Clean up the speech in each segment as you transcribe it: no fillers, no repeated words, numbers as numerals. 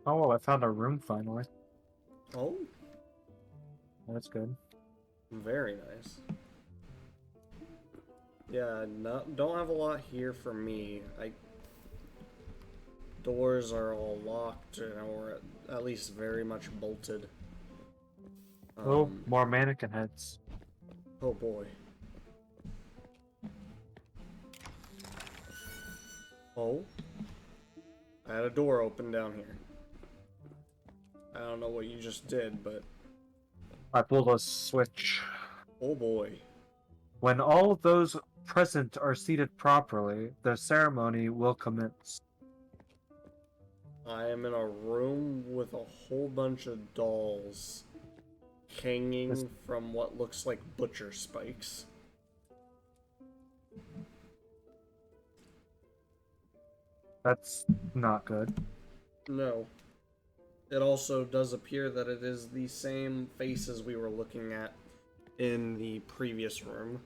Oh, well, I found a room finally. Oh, That's good. very nice. Yeah, no, don't have a lot here for me. Doors are all locked, or at least very much bolted. Oh, Um, more mannequin heads. oh boy. Oh, I had a door open down here. I don't know what you just did, but I pulled a switch. oh boy. When all of those present are seated properly, the ceremony will commence. I am in a room with a whole bunch of dolls This, hanging from what looks like butcher spikes. that's not good. No. It also does appear that it is the same faces we were looking at in the previous room.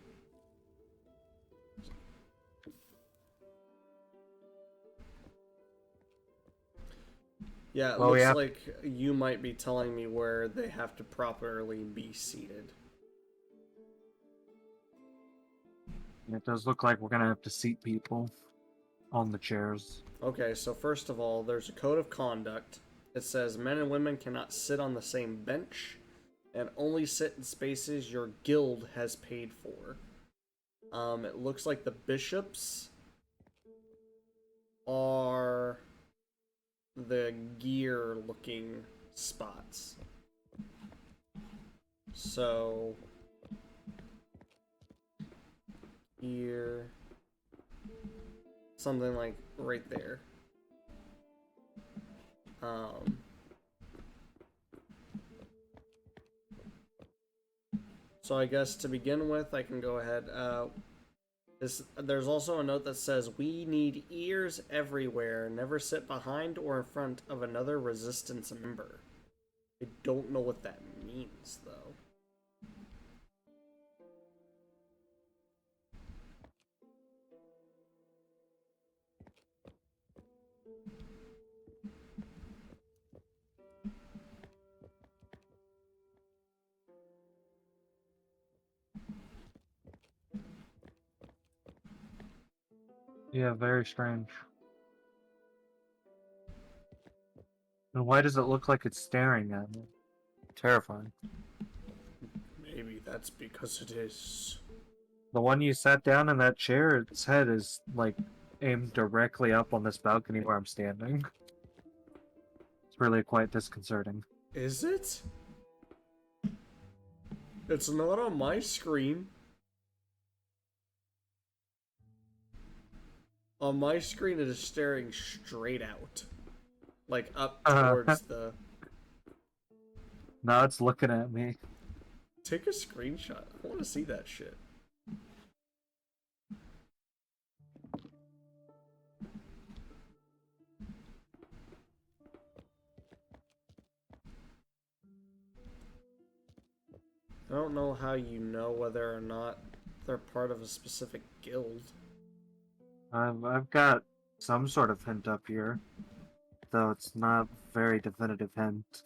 Yeah, it Well, we looks have. like you might be telling me where they have to properly be seated. It does look like we're gonna have to seat people on the chairs. Okay, so first of all, there's a code of conduct. It says men and women cannot sit on the same bench and only sit in spaces your guild has paid for. It looks like the bishops are the gear looking spots. So, here, something like right there. Um, so I guess to begin with, I can go ahead. There's also a note that says, "We need ears everywhere. Never sit behind or in front of another resistance member." I don't know what that means, though. Yeah, very strange. And why does it look like it's staring at me? Terrifying. Maybe that's because it is. The one you sat down in that chair, its head is like aimed directly up on this balcony where I'm standing. It's really quite disconcerting. Is it? It's not on my screen. On my screen, it is staring straight out. Like up towards the. Now it's looking at me. Take a screenshot. I want to see that shit. I don't know how you know whether or not they're part of a specific guild. I've got some sort of hint up here, though it's not very definitive hint.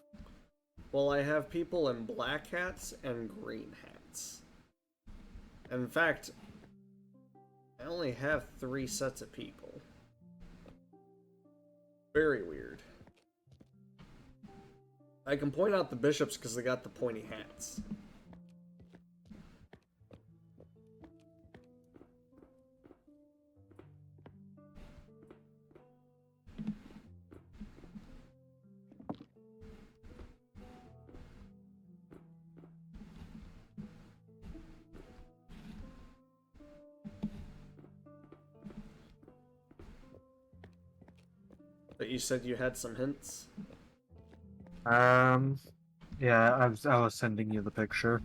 Well, I have people in black hats and green hats. In fact, I only have 3 sets of people. Very weird. I can point out the bishops because they got the pointy hats. But you said you had some hints? Um, yeah, I was sending you the picture.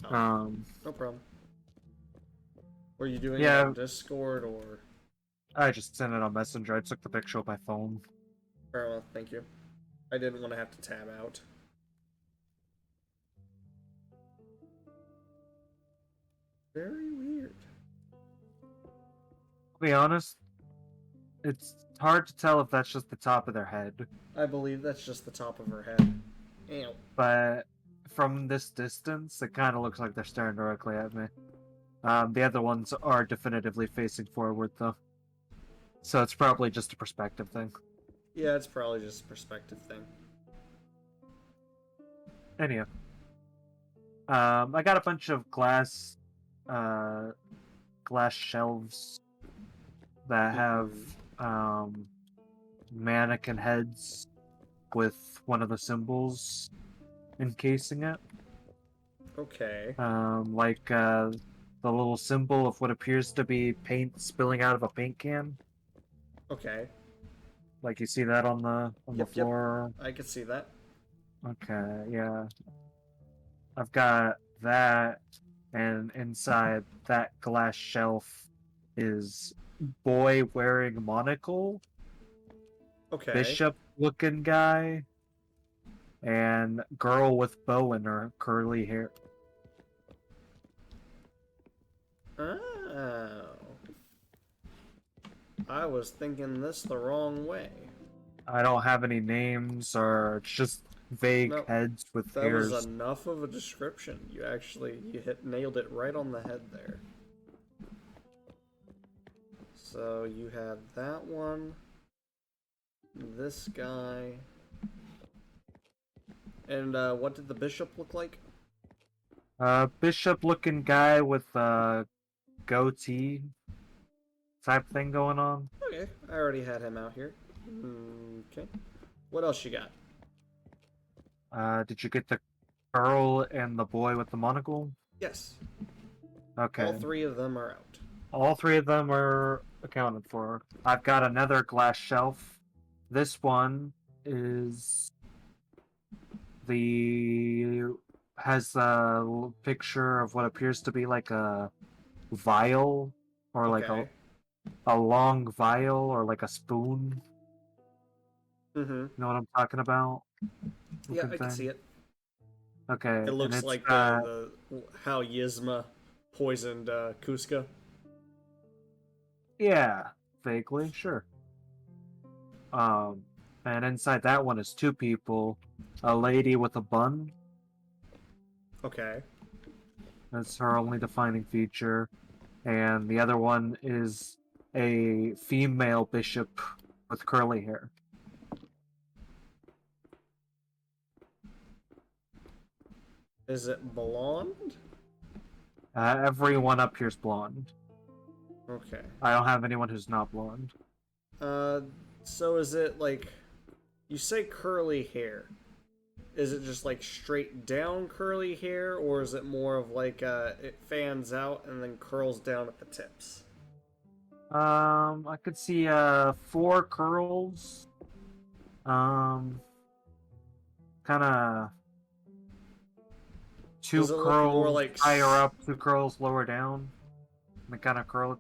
Oh, Um, no problem. Were you doing it on yeah, Discord or? I just sent it on Messenger. I took the picture with my phone. Very well, thank you. I didn't want to have to tab out. Very weird. To be honest, It's hard to tell if that's just the top of their head, I believe that's just the top of her head. Ew. but from this distance, it kind of looks like they're staring directly at me. The other ones are definitively facing forward, though. So it's probably just a perspective thing. Yeah, it's probably just a perspective thing. Anyhow. I got a bunch of glass shelves that have mannequin heads with one of the symbols encasing it. Okay. Like the little symbol of what appears to be paint spilling out of a paint can. Okay. Like you see that on the floor. I could see that. Okay, yeah. I've got that, and inside that glass shelf is boy wearing monocle, Okay. bishop looking guy, and girl with bow in her curly hair. Oh. I was thinking this the wrong way. I don't have any names, or it's just vague Nope. heads with That hairs. was enough of a description. You nailed it right on the head there. So you had that one, this guy, and what did the bishop look like? Bishop looking guy with a goatee type thing going on. Okay, I already had him out here. Okay, what else you got? Did you get the girl and the boy with the monocle? Yes, Okay. all three of them are out. All three of them are accounted for. I've got another glass shelf. This one is has a picture of what appears to be like a vial, or like Okay. a long vial, or like a spoon. Mm-hmm. You know what I'm talking about? Yeah, Looking I can thing. see it. Okay. It looks and it's like got, how Yzma poisoned Kuska. yeah, vaguely, sure. And inside that one is two people, a lady with a bun. Okay. That's her only defining feature. And the other one is a female bishop with curly hair. Is it blonde? Everyone up here's blonde. Okay. I don't have anyone who's not blonde. So is it like, you say curly hair? Is it just like straight down curly hair, or is it more of like it fans out and then curls down at the tips? I could see 4 curls. Kind of 2 Does it look more curls like higher up, 2 curls lower down. And kind of curl.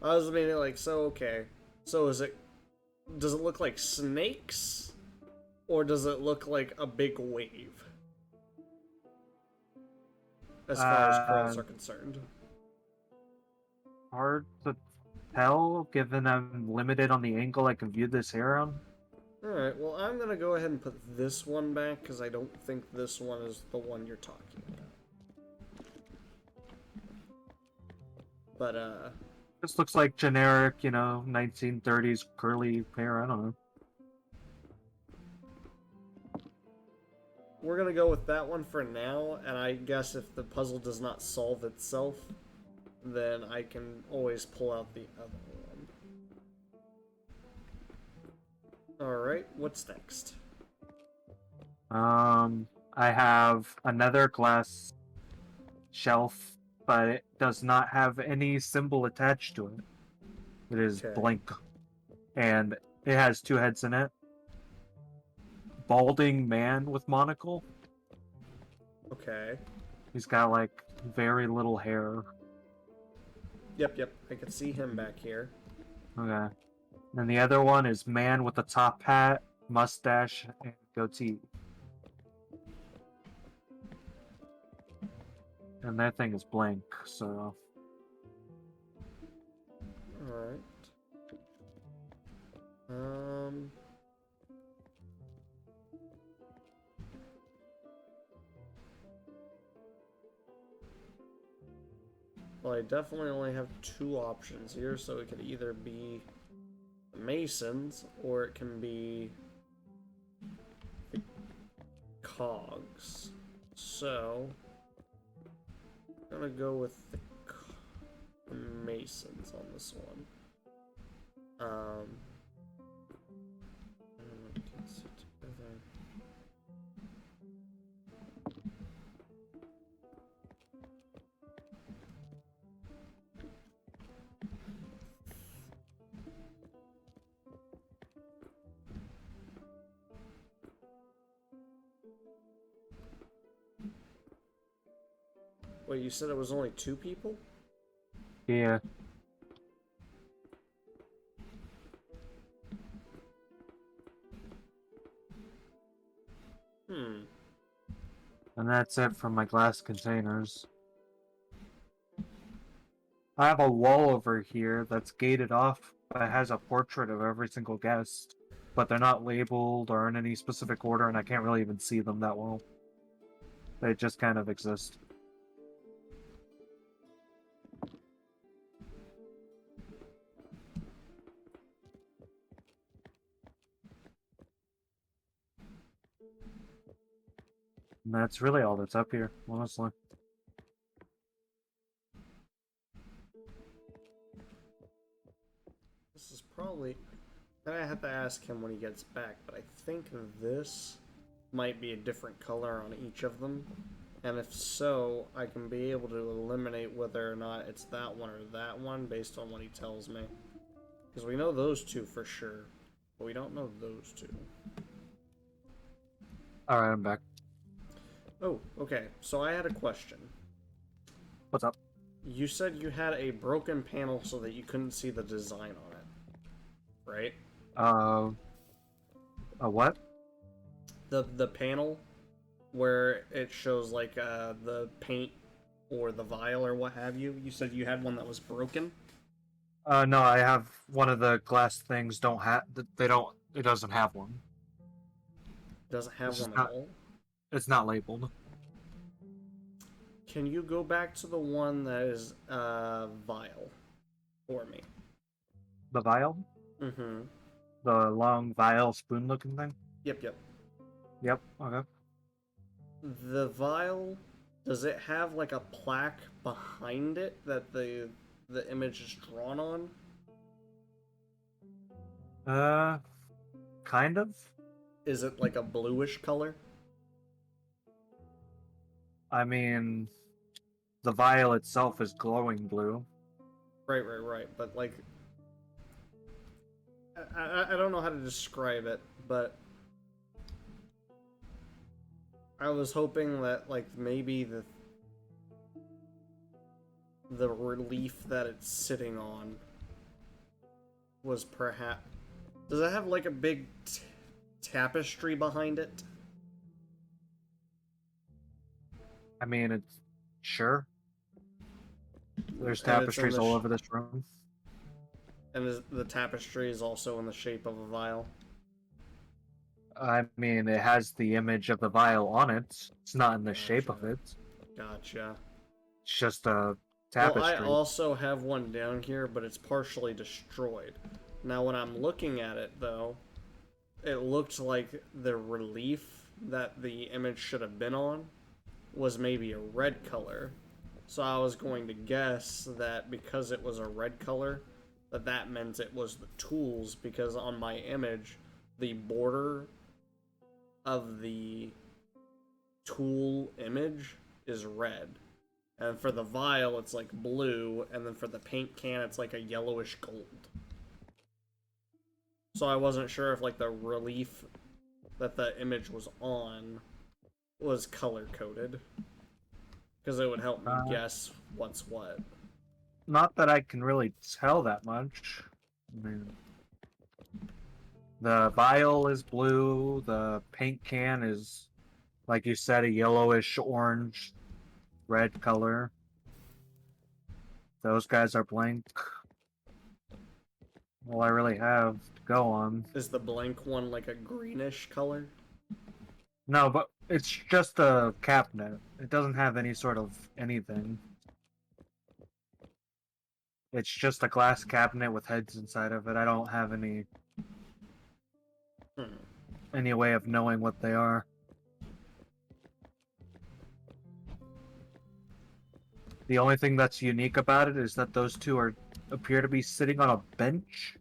I was meaning like, so okay. So does it look like snakes, or does it look like a big wave? As far as curls are concerned. Hard to tell, given I'm limited on the angle I can view this hair on. Alright, well I'm gonna go ahead and put this one back, because I don't think this one is the one you're talking about. But, This looks like generic, 1930s curly hair. I don't know. we're gonna go with that one for now, and I guess if the puzzle does not solve itself, then I can always pull out the other one. Alright, what's next? I have another glass shelf, but it does not have any symbol attached to it. It is Okay. blank. And it has 2 heads in it. Balding man with monocle. Okay. He's got like very little hair. Yep, I can see him back here. Okay. And the other one is man with a top hat, mustache, and goatee. And that thing is blank, so. Alright. Um. Well, I definitely only have two options here, so it could either be the Masons or it can be the Cogs. So, I'm gonna go with the Masons on this one. Gets it together. Wait, you said it was only two people? Yeah. And that's it from my glass containers. I have a wall over here that's gated off that has a portrait of every single guest, but they're not labeled or in any specific order, and I can't really even see them that well. They just kind of exist. And that's really all that's up here, honestly. This is probably... I have to ask him when he gets back, but I think this might be a different color on each of them. And if so, I can be able to eliminate whether or not it's that one or that one based on what he tells me. Because we know those two for sure, but we don't know those two. Alright, I'm back. Oh, okay. So I had a question. What's up? You said you had a broken panel so that you couldn't see the design on it, right? A what? The panel where it shows like the paint or the vial or what have you. You said you had one that was broken. No, I have one of the glass things. It doesn't have one. Doesn't have It's just one at all. It's not labeled. Can you go back to the one that is vial for me? The vial? Mm-hmm. The long vial spoon looking thing? Yep. Yep, okay. The vial, does it have like a plaque behind it that the image is drawn on? Kind of. Is it like a bluish color? I mean, the vial itself is glowing blue. Right. But like, I don't know how to describe it, but I was hoping that like maybe the relief that it's sitting on was perhaps... Does it have like a big tapestry behind it? I mean, it's sure. There's And it's in tapestries all over this room. And the tapestry is also in the shape of a vial. I mean, it has the image of the vial on it. It's not in the shape of Gotcha. it. Gotcha. It's just a tapestry. Well, I also have one down here, but it's partially destroyed. Now, when I'm looking at it, though, it looked like the relief that the image should have been on was maybe a red color. So I was going to guess that because it was a red color, that meant it was the tools, because on my image, the border of the tool image is red. And for the vial, it's like blue, and then for the paint can, it's like a yellowish gold. So I wasn't sure if like the relief that the image was on was color-coded. Because it would help me guess what's what. Not that I can really tell that much. I mean, the vial is blue, the paint can is, like you said, a yellowish orange red color. Those guys are blank. all I really have to go on. Is the blank one like a greenish color? No, but it's just a cabinet. It doesn't have any sort of anything. It's just a glass cabinet with heads inside of it. I don't have Hmm. any way of knowing what they are. The only thing that's unique about it is that those two appear to be sitting on a bench.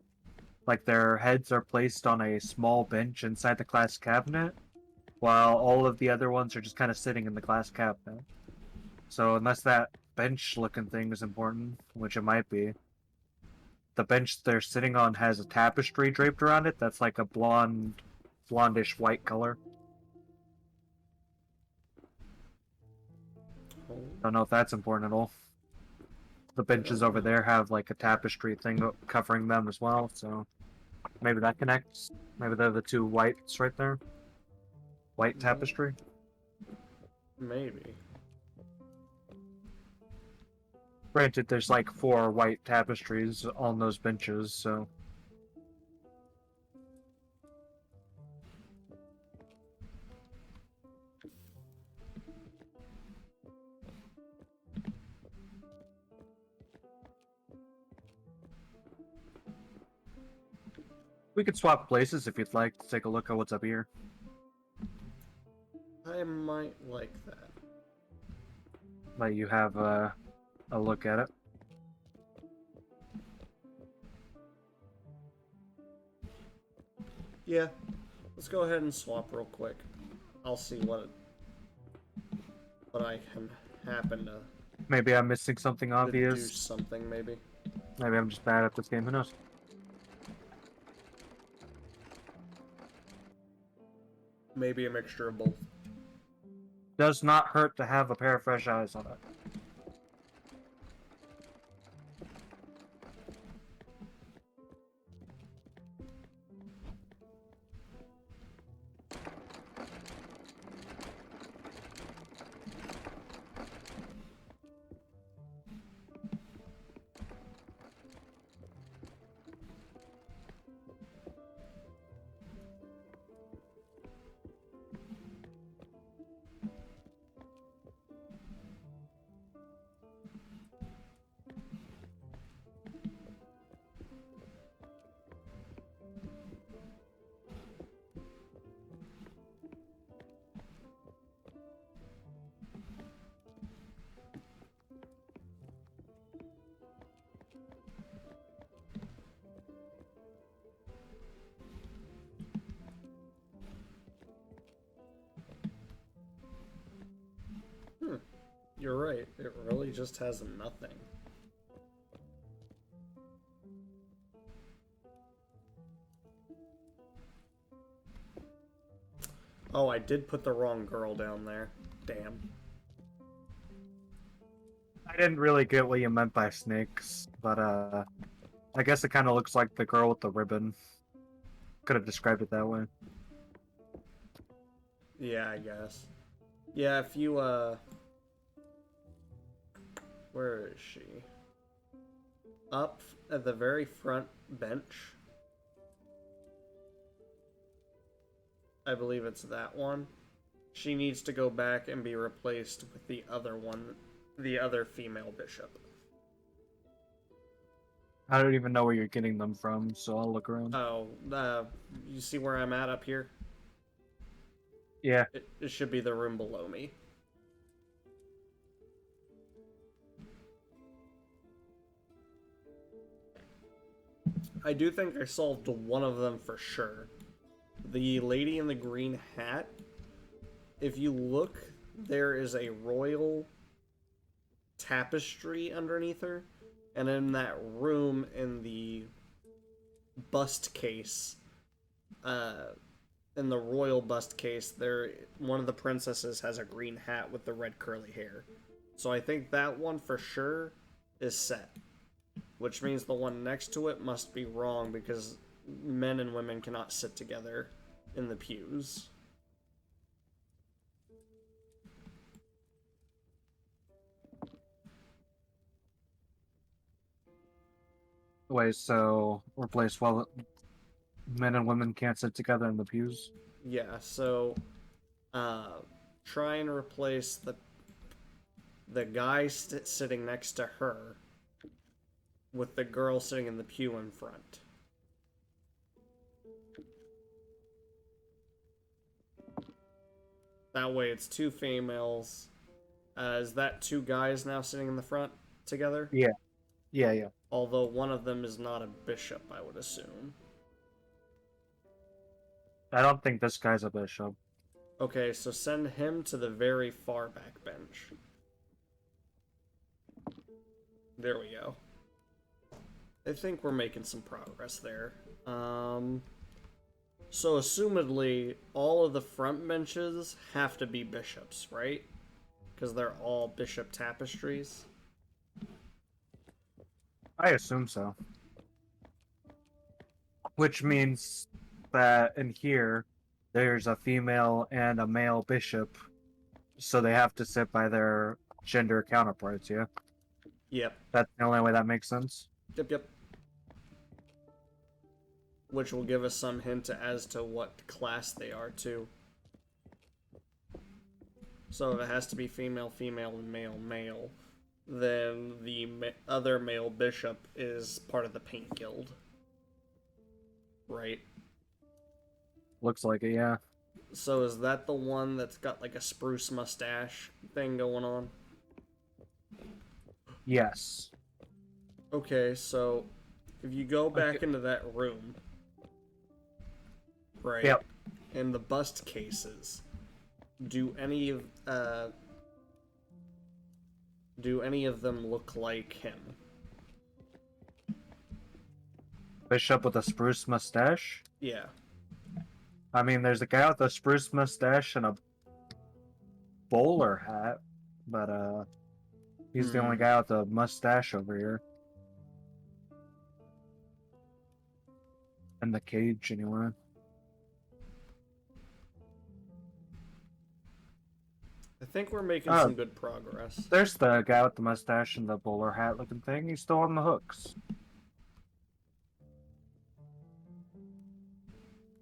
Like their heads are placed on a small bench inside the glass cabinet, while all of the other ones are just kind of sitting in the glass cabinet. So unless that bench-looking thing is important, which it might be, the bench they're sitting on has a tapestry draped around it that's like a blondish white color. Oh. Don't know if that's important at all. The benches over there have like a tapestry thing covering them as well, so maybe that connects. Maybe they're the two whites right there. White tapestry. Maybe. Granted, there's like 4 white tapestries on those benches, so. We could swap places if you'd like to take a look at what's up here. I might like that. Let you have a look at it. Yeah. Let's go ahead and swap real quick. I'll see what I can happen to Maybe I'm missing something do obvious. something, maybe. Maybe I'm just bad at this game, who knows? Maybe a mixture of both. Does not hurt to have a pair of fresh eyes on it. You're right. It really just has nothing. Oh, I did put the wrong girl down there. Damn. I didn't really get what you meant by snakes, but I guess it kind of looks like the girl with the ribbon. Could have described it that way. Yeah, I guess. Yeah, if you, where is she? Up at the very front bench. I believe it's that one. She needs to go back and be replaced with the other one, the other female bishop. I don't even know where you're getting them from, so I'll look around. Oh, you see where I'm at up here? Yeah. It should be the room below me. I do think I solved one of them for sure. The lady in the green hat. If you look, there is a royal tapestry underneath her. And in that room, in the bust case, in the royal bust case, one of the princesses has a green hat with the red curly hair. So I think that one for sure is set. Which means the one next to it must be wrong because men and women cannot sit together in the pews. Wait, so replace well, men and women can't sit together in the pews? Yeah, so uh, try and replace the guy sitting next to her with the girl sitting in the pew in front. That way, it's two females. Is that two guys now sitting in the front together? Yeah, yeah. Although one of them is not a bishop, I would assume. I don't think this guy's a bishop. Okay, so send him to the very far back bench. There we go. I think we're making some progress there. So assumedly, all of the front benches have to be bishops, right? Because they're all bishop tapestries. I assume so. Which means that in here, there's a female and a male bishop, so they have to sit by their gender counterparts, yeah? Yep. That's the only way that makes sense. Yep. Which will give us some hint as to what class they are, too. So if it has to be female, female, and male, male, then the other male bishop is part of the Paint Guild. Right? Looks like it, yeah. So is that the one that's got like a spruce mustache thing going on? Yes. Okay, so if you go back into that room, right? Yep. In the bust cases, do any of them look like him? Bishop with a spruce mustache? Yeah. I mean, there's a guy with a spruce mustache and a bowler hat, but he's the only guy with a mustache over here. In the cage, anyway. I think we're making some good progress. There's the guy with the mustache and the bowler hat looking thing. He's still on the hooks.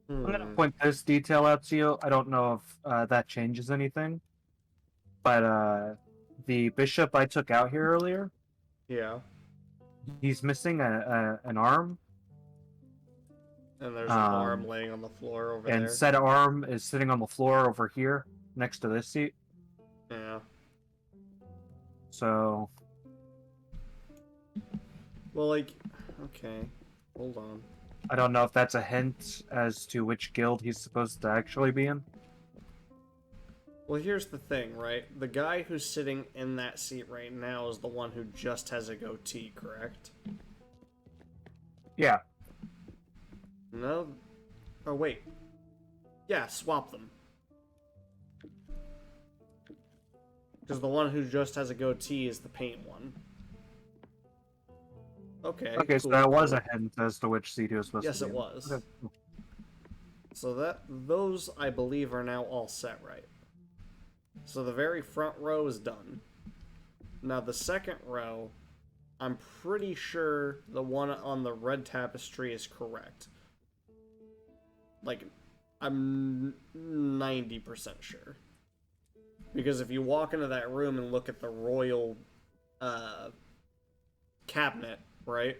I'm gonna point this detail out to you. I don't know if that changes anything, but the bishop I took out here earlier, Yeah. he's missing an arm. And there's an arm laying on the floor over there. And said arm is sitting on the floor over here next to this seat. Yeah. So. Well, like, okay, hold on. I don't know if that's a hint as to which guild he's supposed to actually be in. Well, here's the thing, right? The guy who's sitting in that seat right now is the one who just has a goatee, correct? Yeah. No. Oh, wait. Yeah, swap them. Because the one who just has a goatee is the paint one. Okay. Okay, so that was a hint as to which seat he was supposed Yes, to be it in. was. Okay. So those, I believe, are now all set right. So the very front row is done. Now the second row, I'm pretty sure the one on the red tapestry is correct. Like, I'm 90% sure. Because if you walk into that room and look at the royal cabinet, right?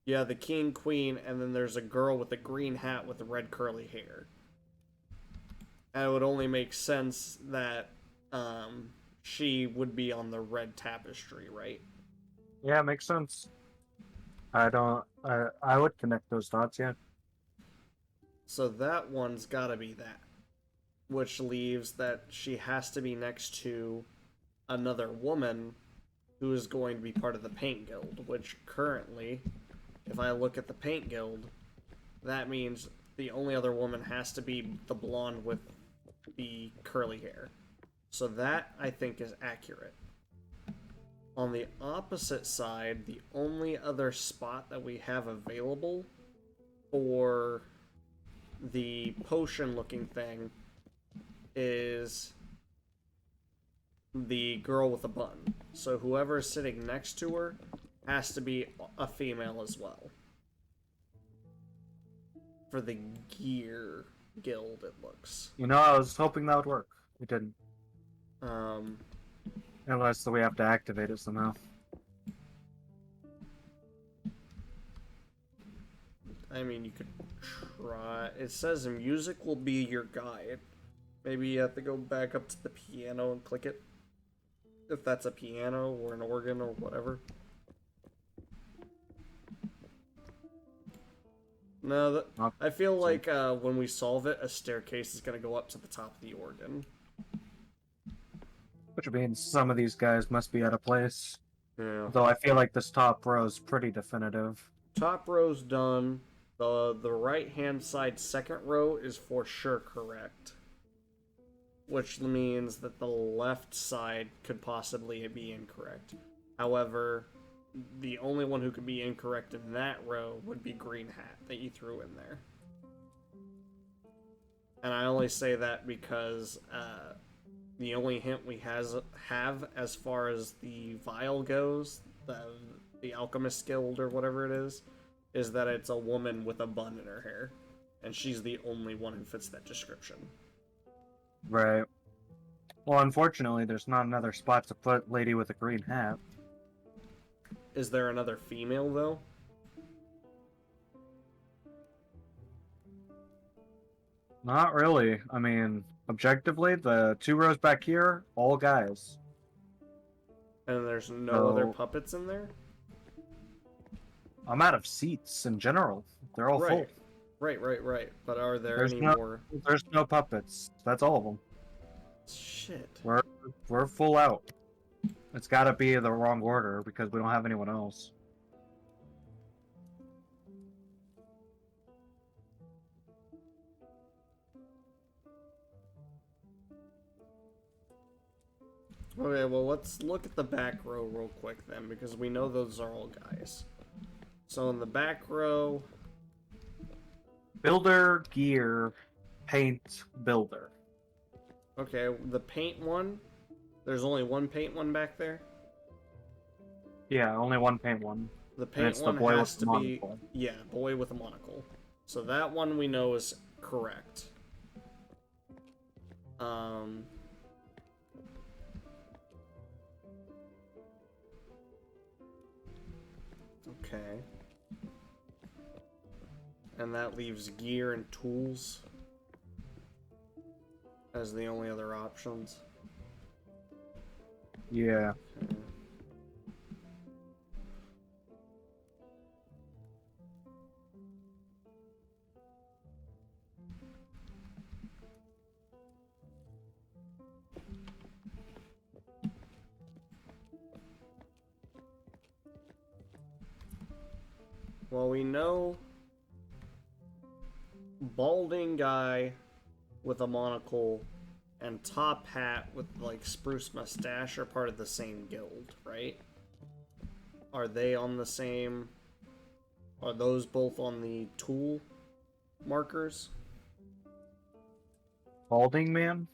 Yeah, the king, queen, and then there's a girl with a green hat with the red curly hair. And it would only make sense that she would be on the red tapestry, right? Yeah, makes sense. I would connect those dots, yeah. So that one's gotta be that. Which leaves that she has to be next to another woman who is going to be part of the Paint Guild, which currently, if I look at the Paint Guild, that means the only other woman has to be the blonde with the curly hair. So that, I think, is accurate. On the opposite side, the only other spot that we have available for the potion-looking thing is the girl with a bun. So whoever's sitting next to her has to be a female as well. For the gear guild, it looks. You know, I was hoping that would work. It didn't. Um, Unless we have to activate it somehow. I mean, you could try. It says music will be your guide. Maybe you have to go back up to the piano and click it. If that's a piano or an organ or whatever. No, I feel like when we solve it, a staircase is going to go up to the top of the organ. Which means some of these guys must be out of place. Yeah. Though I feel like this top row is pretty definitive. Top row's done. The right-hand side second row is for sure correct. Which means that the left side could possibly be incorrect. However, the only one who could be incorrect in that row would be Green Hat that you threw in there. And I only say that because the only hint we have as far as the vial goes, the Alchemist Guild or whatever it is that it's a woman with a bun in her hair. And she's the only one who fits that description. Right. Well, unfortunately, there's not another spot to put Lady with a Green Hat. Is there another female, though? Not really. I mean, objectively, the 2 rows back here, all guys. And there's no other puppets in there? I'm out of seats in general. They're all full. Right. But are there There's any no, more? There's no puppets. That's all of them. Shit. We're full out. It's got to be the wrong order because we don't have anyone else. Okay, well, let's look at the back row real quick then, because we know those are all guys. So in the back row... Builder, gear, paint, builder. Okay, the paint one, there's only one paint one back there? Yeah, only one paint one. The paint one boy has with to the be... monocle. Yeah, boy with a monocle. So that one we know is correct. Okay. And that leaves gear and tools as the only other options. Yeah. Okay. Well, we know balding guy with a monocle and top hat with like spruce mustache are part of the same guild, right? Are they on the same? Are those both on the tool markers? Balding man?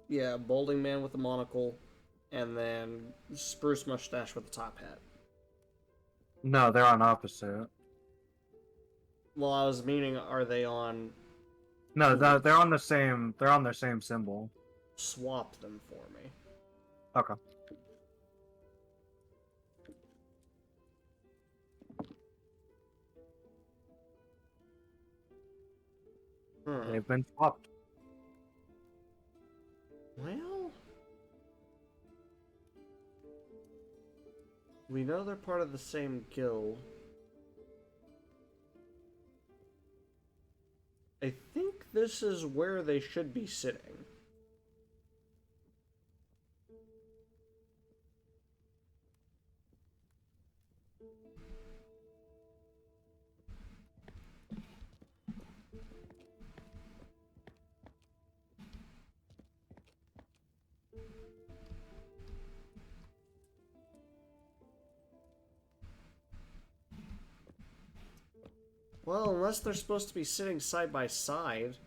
Yeah, balding man with a monocle, and then spruce mustache with a top hat. No, they're on opposite. Well, I was meaning, are they on? No, they're on the same. They're on their same symbol. Swap them for me. Okay. They've been swapped. Well, we know they're part of the same guild. I think this is where they should be sitting. Well, unless they're supposed to be sitting side by side.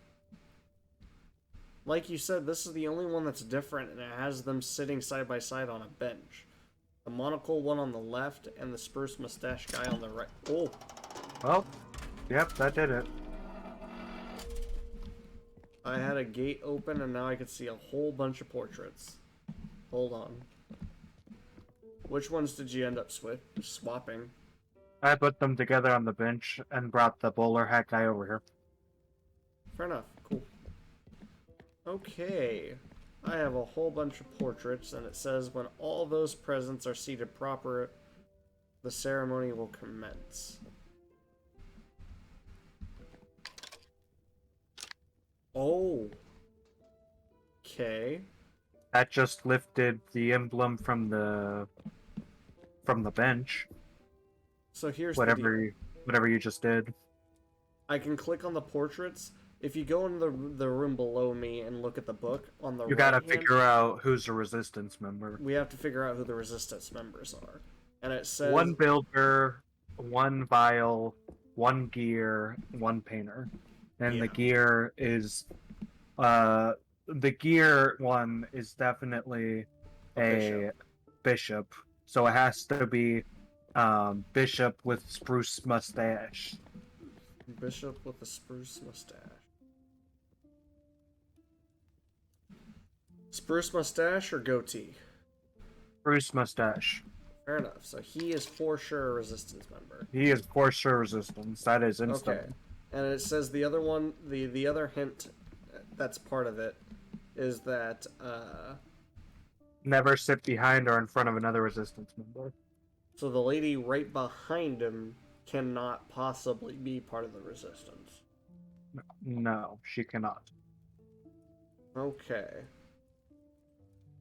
Like you said, this is the only one that's different, and it has them sitting side by side on a bench. The monocle one on the left and the spruce mustache guy on the right. Oh, Well, yep, that did it. I had a gate open and now I can see a whole bunch of portraits. Hold on. Which ones did you end up swapping? I put them together on the bench and brought the bowler hat guy over here. Fair enough. Cool. Okay. I have a whole bunch of portraits, and it says when all those presents are seated proper, the ceremony will commence. Oh. Okay. That just lifted the emblem from the bench. So here's the Whatever deal. whatever you just did. I can click on the portraits. If you go in the room below me and look at the book on the You gotta right hand, figure out who's a resistance member. we have to figure out who the resistance members are. And it says One builder, one vial, one gear, one painter. And Yeah. the gear is the gear one is definitely a bishop. So it has to be bishop with spruce mustache. Bishop with a spruce mustache. Spruce mustache or goatee? Spruce mustache. Fair enough. So he is for sure a resistance member. He is for sure resistance. That is instant. Okay. And it says the other one, the other hint that's part of it is that Never sit behind or in front of another resistance member. so the lady right behind him cannot possibly be part of the resistance. No, she cannot. Okay.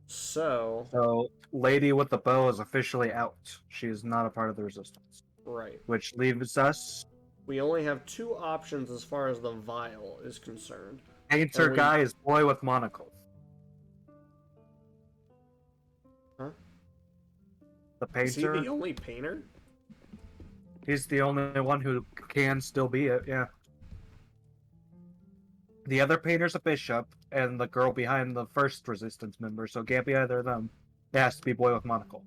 So, So, lady with the bow is officially out. She is not a part of the resistance. right. Which leaves us We only have two options as far as the vial is concerned. painter And we- guy is boy with monocle. Huh? The Is he painter. the only painter? He's the only one who can still be it, yeah. The other painter's a bishop, and the girl behind the first resistance member, so it can't be either of them. It has to be boy with monocle.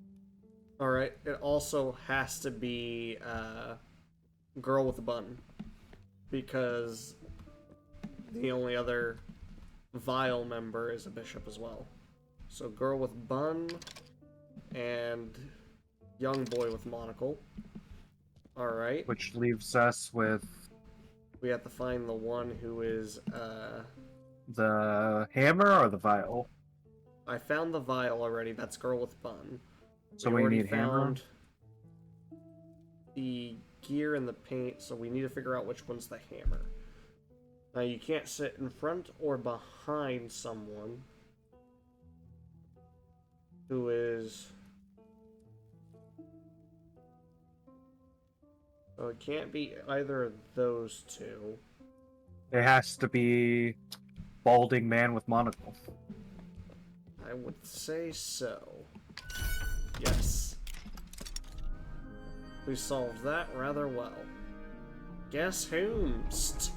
Alright, it also has to be girl with a bun. Because the only other vial member is a bishop as well. So girl with bun and young boy with monocle. Alright. Which leaves us with We have to find the one who is the hammer or the vial. I found the vial already, that's girl with bun. So we already need hammer. found the gear and the paint, so we need to figure out which one's the hammer. Now you can't sit in front or behind someone who is... So it can't be either of those two. It has to be balding man with monocle. I would say so. Yes. We solved that rather well. Guess whomst?